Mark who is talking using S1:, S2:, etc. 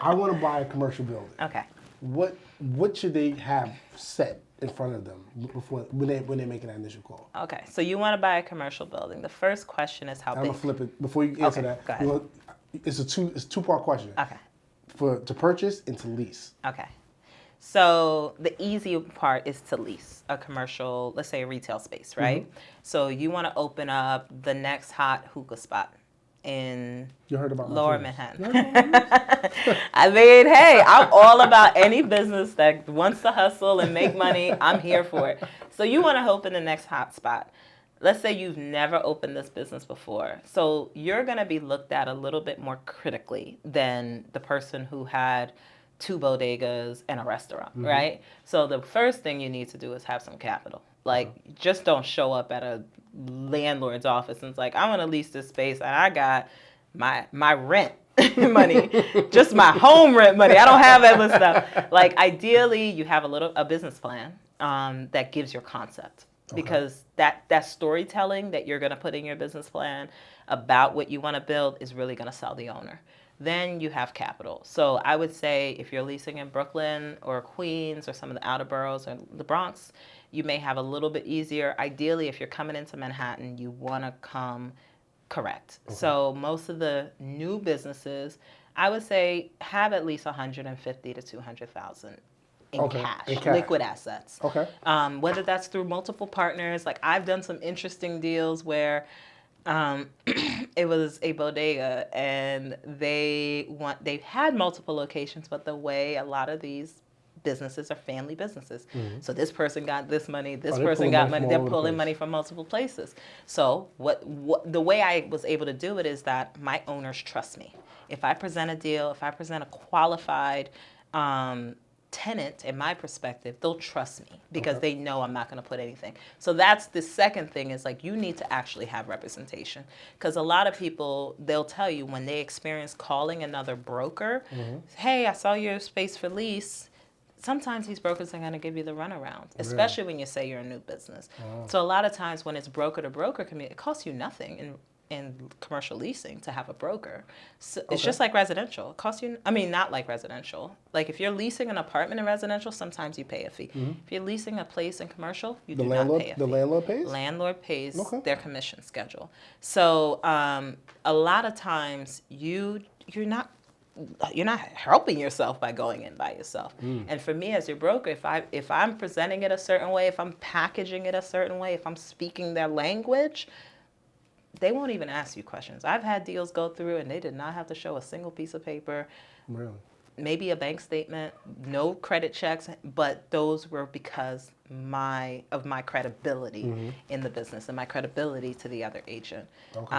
S1: I want to buy a commercial building.
S2: Okay.
S1: What should they have set in front of them before when they're making that initial call?
S2: Okay. So you want to buy a commercial building. The first question is how
S1: I'm
S2: big?
S1: gonna flip it before you answer that.
S2: Go ahead.
S1: It's a two-part question.
S2: Okay.
S1: To purchase and to lease.
S2: Okay. So the easy part is to lease a commercial, let's say a retail space, right? Mm-hmm. So you want to open up the next hot hookah spot in Lower Manhattan. I mean, hey, I'm all about any business that wants to hustle and make money. I'm here for it. So you want to open the next hot spot. Let's say you've never opened this business before. So you're going to be looked at a little bit more critically than the person who had 2 bodegas and a restaurant, mm-hmm. right? So the first thing you need to do is have some capital. Like, just don't show up at a landlord's office and it's like, I want to lease this space and I got my rent money, just my home rent money. I don't have that much stuff. Like, ideally, you have a business plan that gives your concept. Because that storytelling that you're going to put in your business plan about what you want to build is really going to sell the owner. Then you have capital. So I would say if you're leasing in Brooklyn or Queens or some of the outer boroughs or the Bronx, you may have a little bit easier. Ideally, if you're coming into Manhattan, you want to come correct. Okay. So most of the new businesses, I would say, have at least $150,000 to $200,000 in cash, liquid assets.
S1: Okay.
S2: Whether that's through multiple partners, like I've done some interesting deals where it was a bodega and they've had multiple locations, but the way a lot of these businesses are family businesses. Mm-hmm. So this person got this money, this person got money, they're pulling money from multiple places. So what the way I was able to do it is that my owners trust me. If I present a deal, if I present a qualified tenant, in my perspective, they'll trust me because they know I'm not going to put anything. So that's the second thing is like you need to actually have representation because a lot of people, they'll tell you when they experience calling another broker, mm-hmm. hey, I saw your space for lease. Sometimes these brokers are going to give you the runaround, especially when you say you're a new business. Oh. So a lot of times when it's broker to broker community, it costs you nothing in commercial leasing to have a broker. So it's just like residential. It costs you, not like residential. Like if you're leasing an apartment in residential, sometimes you pay a fee. Mm-hmm. If you're leasing a place in commercial, you do not pay a fee.
S1: The landlord pays?
S2: Landlord pays their commission schedule. So a lot of times you're not helping yourself by going in by yourself. Mm. And for me as your broker, if I'm presenting it a certain way, if I'm packaging it a certain way, if I'm speaking their language, they won't even ask you questions. I've had deals go through and they did not have to show a single piece of paper.
S1: Really?
S2: Maybe a bank statement, no credit checks, but those were because of my credibility mm-hmm. in the business and my credibility to the other agent. Okay.